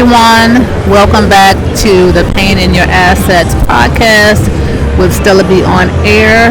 everyone. Welcome back to the Pain in Your Assets podcast with Stella Bee on air.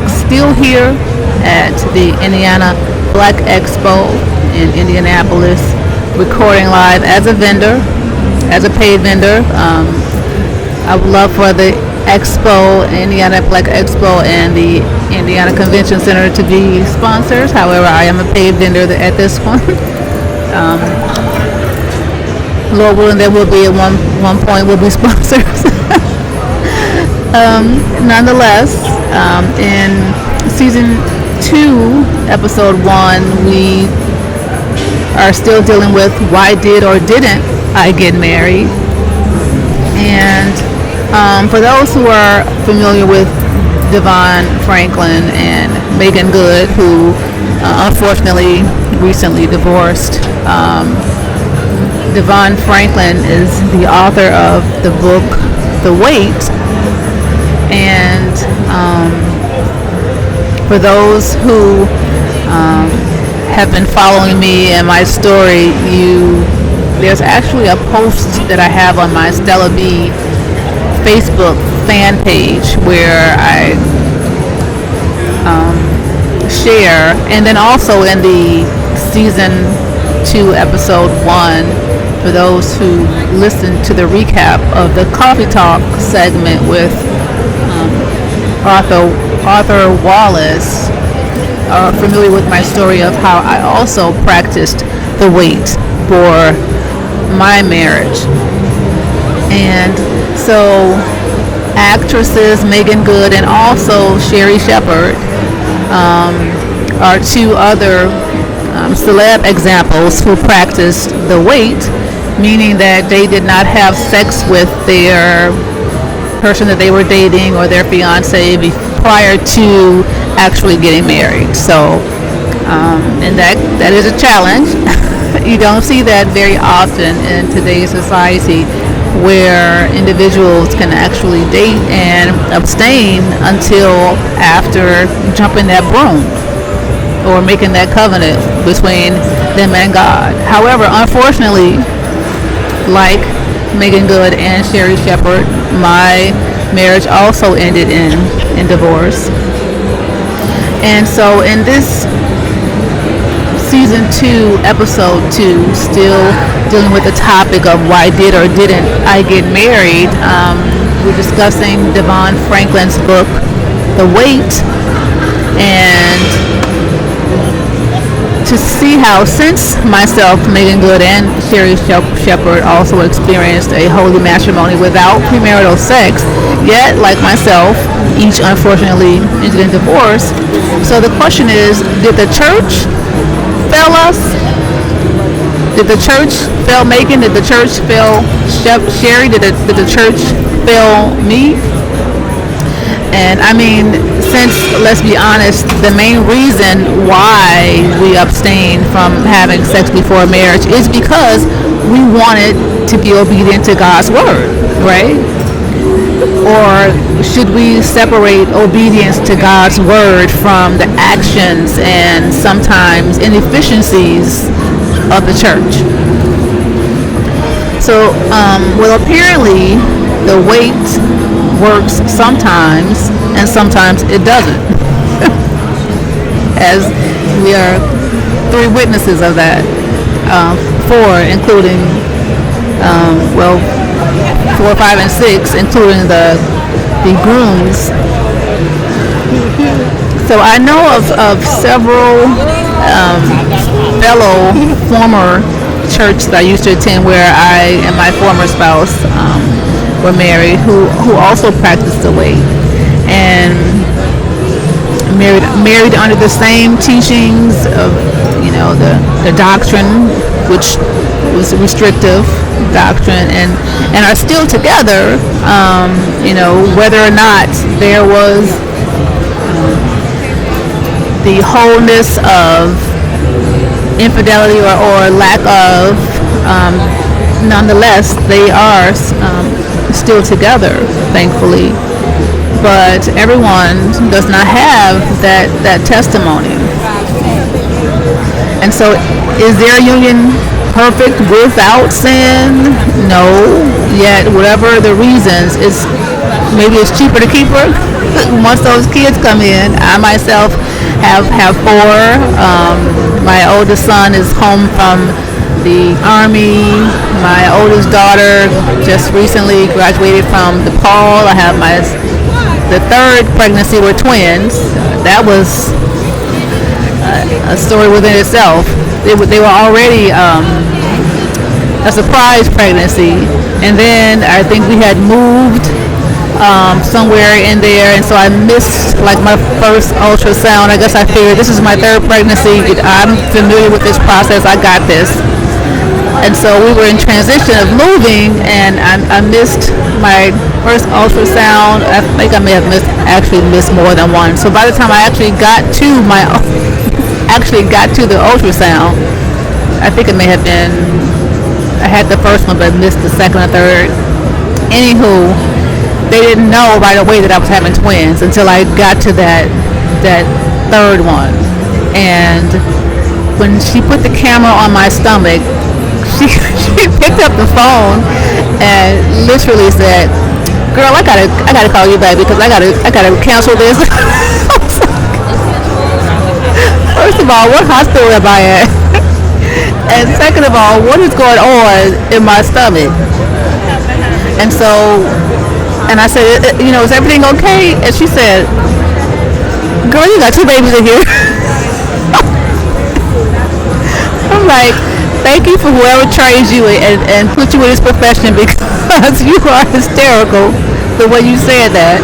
Still here at the Indiana Black Expo in Indianapolis, recording live as a vendor, as a paid vendor. I would love for the Expo, Indiana Black Expo, and the Indiana Convention Center to be sponsors. However, I am a paid vendor at this one. Lord willing, there will be at one point will be sponsors. Nonetheless, in season 2, episode 1, we are still dealing with why did or didn't I get married. And for those who are familiar with Devon Franklin and Megan Good, who unfortunately recently divorced, Devon Franklin is the author of the book The Wait, and for those who have been following me and my story, there's actually a post that I have on my Stella Bee Facebook fan page where I share, and then also in the season 2 episode 1, for those who listen to the recap of the Coffee Talk segment with Arthur Wallace, are familiar with my story of how I also practiced the wait for my marriage. And so actresses Megan Good and also Sherry Shepard are two other celeb examples who practiced the wait, meaning that they did not have sex with their person that they were dating or their fiance prior to actually getting married. So, and that is a challenge. You don't see that very often in today's society, where individuals can actually date and abstain until after jumping that broom or making that covenant between them and God. However, unfortunately, like Megan Good and Sherry Shepard, my marriage also ended in divorce. And so in this season 2, episode 2, still dealing with the topic of why did or didn't I get married, we're discussing Devon Franklin's book, The Wait, and to see how, since myself, Megan Good, and Sherry Shepard also experienced a holy matrimony without premarital sex, yet, like myself, each unfortunately ended in divorce. So the question is, did the church fail us? Did the church fail Megan? Did the church fail Sherry? Did the church fail me? And I mean, since, let's be honest, the main reason why we abstain from having sex before marriage is because we wanted to be obedient to God's word, right? Or should we separate obedience to God's word from the actions and sometimes inefficiencies of the church? So, well, apparently the wait works sometimes, and sometimes it doesn't. As we are 3 witnesses of that, 4 including 4, 5, and 6 including the grooms. So I know of several fellow former church that I used to attend, where I and my former spouse were married, who also practiced the wait, and married under the same teachings of, the doctrine, which was restrictive doctrine, and are still together, whether or not there was the wholeness of infidelity or lack of, nonetheless, they are still together, thankfully. But everyone does not have that testimony. And so, is their union perfect without sin? No. Yet, whatever the reasons, maybe it's cheaper to keep her. Once those kids come in, I myself have four. My oldest son is home from the Army. My oldest daughter just recently graduated from DePaul. I have the third pregnancy were twins. That was a story within itself. They were already a surprise pregnancy, and then I think we had moved somewhere in there, and so I missed like my first ultrasound. I guess I figured this is my third pregnancy. I'm familiar with this process. I got this. And so we were in transition of moving, and I missed my first ultrasound. I think I may have missed more than one. So by the time I actually got to the ultrasound, I think it may have been, I had the first one but missed the second or third. Anywho, they didn't know right away that I was having twins until I got to that third one. And when she put the camera on my stomach, she picked up the phone and literally said, "Girl, I gotta call you back because I gotta cancel this." First of all, what hospital am I at? And second of all, what is going on in my stomach? And so, and I said, "Is everything okay?" And she said, "Girl, you got two babies in here." I'm like, thank you for whoever trained you and put you in this profession, because you are hysterical the way you said that.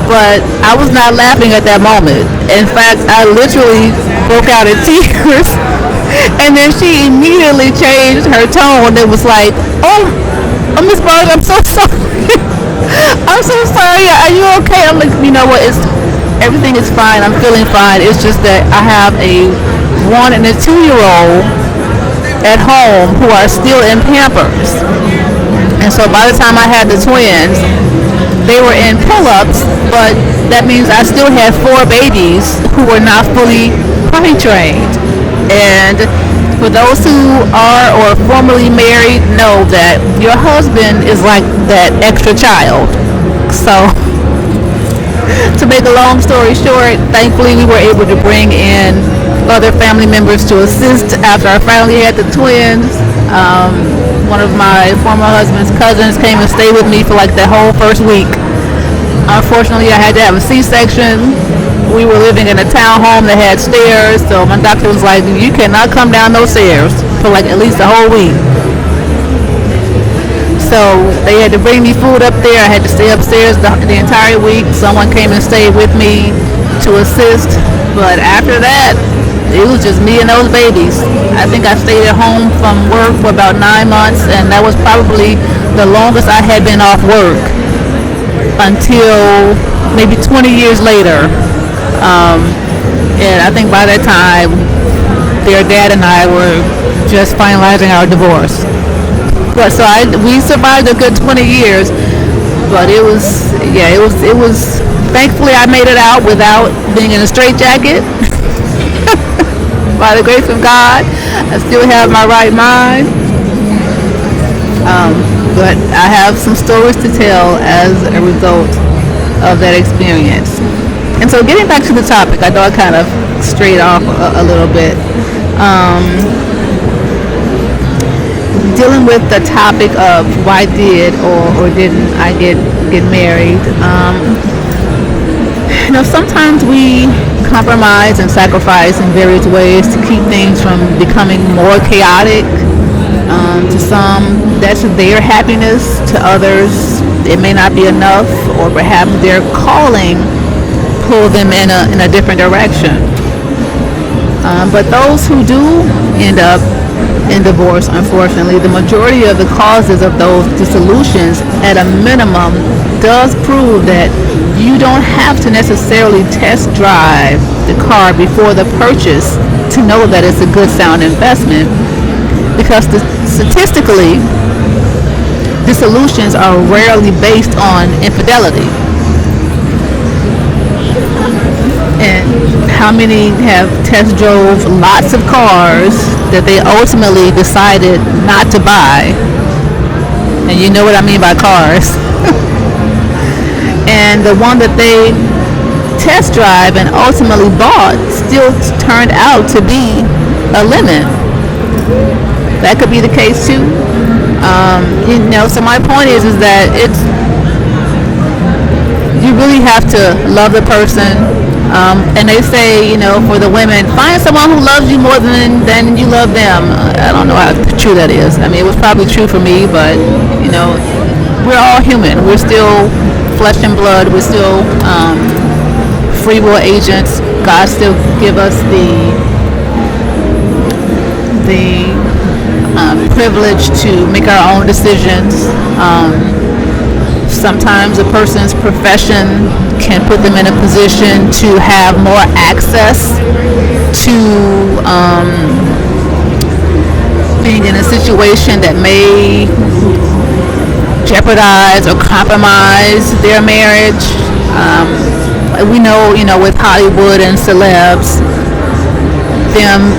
But I was not laughing at that moment. In fact, I literally broke out in tears. And then she immediately changed her tone. It was like, oh Miss Barnes, I'm so sorry. I'm so sorry. Are you okay? I'm like, you know what? Everything is fine. I'm feeling fine. It's just that I have a 1 and a 2-year-old at home who are still in Pampers. And so by the time I had the twins, they were in pull-ups, but that means I still had 4 babies who were not fully potty trained. And for those who are or formerly married know that your husband is like that extra child. So to make a long story short, thankfully we were able to bring in other family members to assist after I finally had the twins. One of my former husband's cousins came and stayed with me for like the whole first week. Unfortunately, I had to have a C-section. We were living in a townhome that had stairs, so my doctor was like, you cannot come down those stairs for like at least a whole week. So they had to bring me food up there. I had to stay upstairs the entire week. Someone came and stayed with me to assist, but after that, it was just me and those babies. I think I stayed at home from work for about 9 months, and that was probably the longest I had been off work until maybe 20 years later. And I think by that time, their dad and I were just finalizing our divorce. But so we survived a good 20 years, but it was, thankfully I made it out without being in a straitjacket. By the grace of God, I still have my right mind. But I have some stories to tell as a result of that experience. And so getting back to the topic, I know I kind of strayed off a little bit. Dealing with the topic of why did or didn't I get married. Sometimes we compromise and sacrifice in various ways to keep things from becoming more chaotic. To some, that's their happiness. To others, it may not be enough, or perhaps their calling pull them in a different direction. But those who do end up in divorce, unfortunately, the majority of the causes of those dissolutions, at a minimum, does prove that you don't have to necessarily test drive the car before the purchase to know that it's a good, sound investment, because statistically, dissolutions are rarely based on infidelity. And How many have test drove lots of cars that they ultimately decided not to buy? And you know what I mean by cars. And the one that they test drive and ultimately bought still turned out to be a lemon. That could be the case too. So my point is that you really have to love the person. And they say, for the women, find someone who loves you more than you love them. I don't know how true that is. I mean, it was probably true for me, but we're all human. We're still flesh and blood. We're still free will agents. God still give us the privilege to make our own decisions. Sometimes a person's profession can put them in a position to have more access to being in a situation that may jeopardize or compromise their marriage. We know, with Hollywood and celebs, them,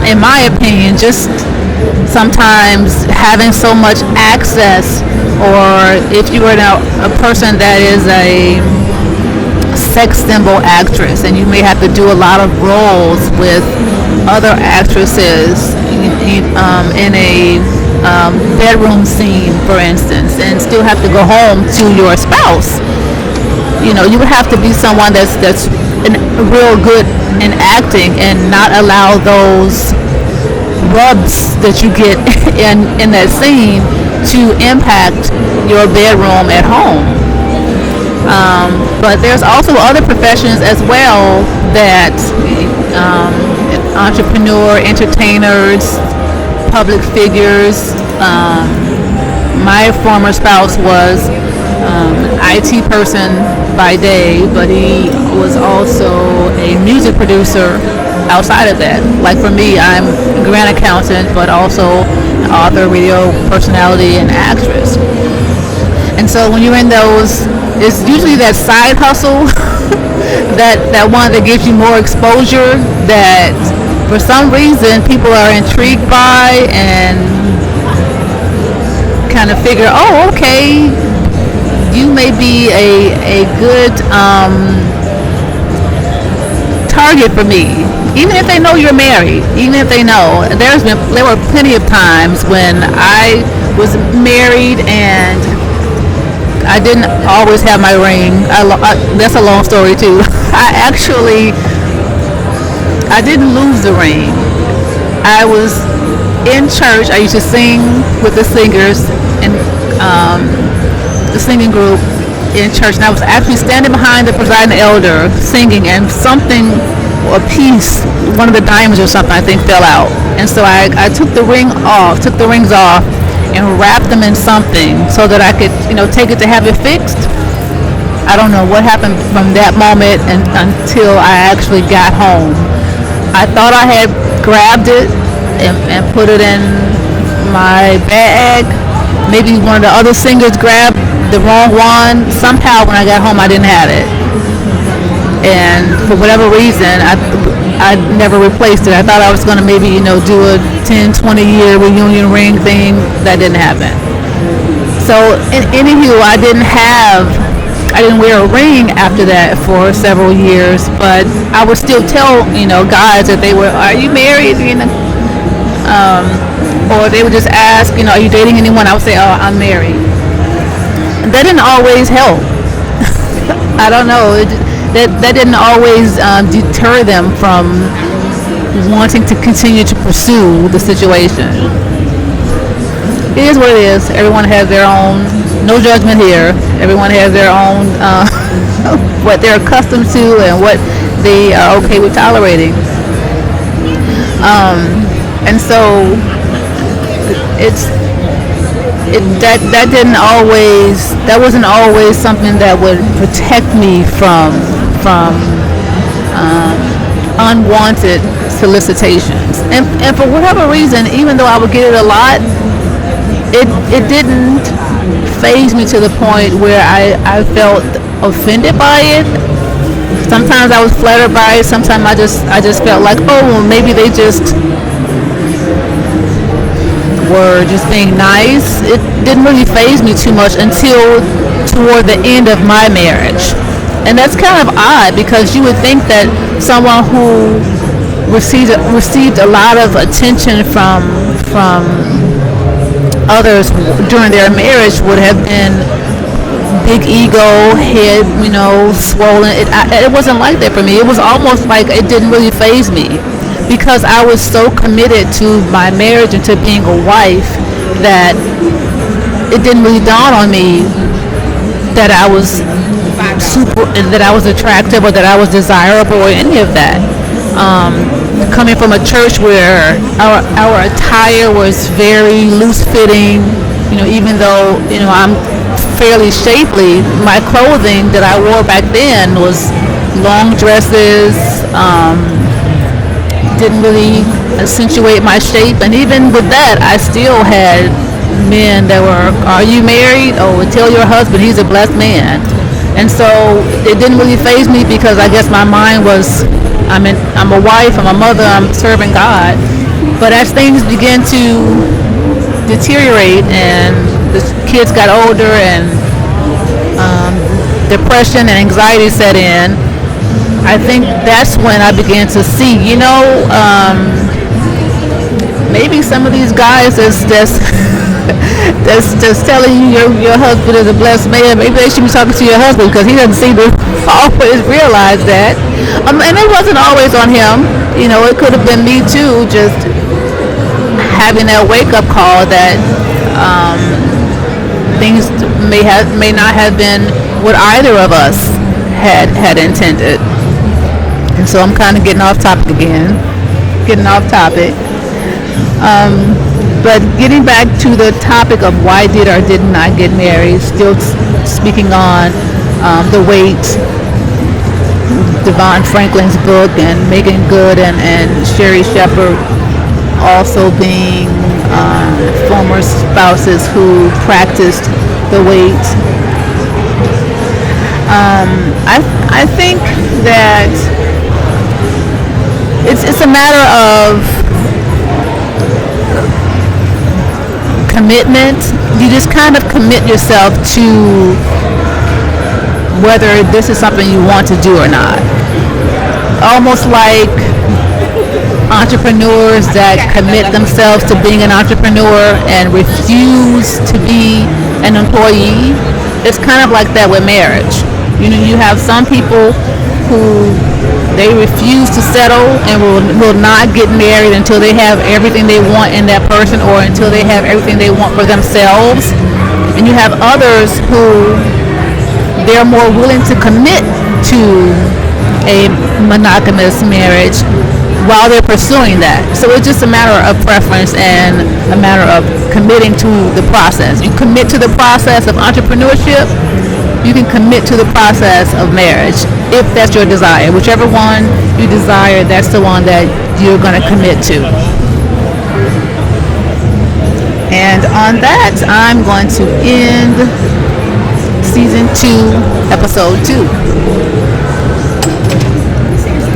in my opinion, just sometimes having so much access, or if you were a person that is a sex symbol actress and you may have to do a lot of roles with other actresses in a bedroom scene, for instance, and still have to go home to your spouse. You would have to be someone that's real good in acting and not allow those rubs that you get in that scene to impact your bedroom at home. But there's also other professions as well that entrepreneur, entertainers, public figures. My former spouse was an IT person by day, but he was also a music producer outside of that. Like for me, I'm a grant accountant, but also an author, radio personality, and actress. And so when you're in those, it's usually that side hustle, that one that gives you more exposure, that for some reason people are intrigued by and kind of figure, oh, okay, you may be a good target for me. Even if they know you're married, even if they know, there were plenty of times when I was married and I didn't always have my ring. That's a long story too. I didn't lose the ring. I was in church. I used to sing with the singers and the singing group in church, and I was actually standing behind the presiding elder singing, and something, a piece, one of the diamonds or something, I think, fell out. And so I took the rings off and wrapped them in something so that I could, take it to have it fixed. I don't know what happened from that moment until I actually got home. I thought I had grabbed it and put it in my bag. Maybe one of the other singers grabbed the wrong one. Somehow when I got home, I didn't have it. And for whatever reason, I never replaced it. I thought I was going to maybe, do a 10, 20-year reunion ring thing. That didn't happen. So, anywho, I didn't wear a ring after that for several years, but I would still tell, guys that are you married? Or they would just ask, are you dating anyone? I would say, oh, I'm married. That didn't always help. I don't know. That didn't always deter them from wanting to continue to pursue the situation. It is what it is. Everyone has their own, no judgment here. Everyone has their own, what they're accustomed to and what they are okay with tolerating. And so that wasn't always something that would protect me from unwanted solicitations. And for whatever reason, even though I would get it a lot, it didn't faze me to the point where I felt offended by it. Sometimes I was flattered by it. Sometimes I just felt like, oh, well, maybe they just were just being nice. It didn't really faze me too much until toward the end of my marriage. And that's kind of odd because you would think that someone who received a lot of attention from others during their marriage would have been big ego, head, swollen. It wasn't like that for me. It was almost like it didn't really faze me because I was so committed to my marriage and to being a wife that it didn't really dawn on me that I was that I was attractive or that I was desirable or any of that. Coming from a church where our attire was very loose fitting, even though I'm fairly shapely, my clothing that I wore back then was long dresses, didn't really accentuate my shape, and even with that I still had men that were, are you married? Oh, tell your husband he's a blessed man. And so it didn't really faze me because I guess my mind was, I'm a wife, I'm a mother, I'm serving God. But as things began to deteriorate and the kids got older and depression and anxiety set in, I think that's when I began to see, maybe some of these guys that's telling you your husband is a blessed man, maybe they should be talking to your husband because he doesn't seem to always realize that. And it wasn't always on him. It could have been me too, just having that wake-up call that things may not have been what either of us had intended. And so I'm kind of getting off topic. But getting back to the topic of why did or did not get married, still speaking on the weight, Devon Franklin's book, and Megan Good and Sherry Shepherd also being former spouses who practiced the weight. I think that it's a matter of commitment. You just kind of commit yourself to whether this is something you want to do or not. Almost like entrepreneurs that commit themselves to being an entrepreneur and refuse to be an employee. It's kind of like that with marriage. You have some people who they refuse to settle and will not get married until they have everything they want in that person or until they have everything they want for themselves. And you have others who they're more willing to commit to a monogamous marriage while they're pursuing that. So it's just a matter of preference and a matter of committing to the process. You commit to the process of entrepreneurship, you can commit to the process of marriage if that's your desire. Whichever one you desire, that's the one that you're going to commit to. And on that, I'm going to end season 2, episode 2.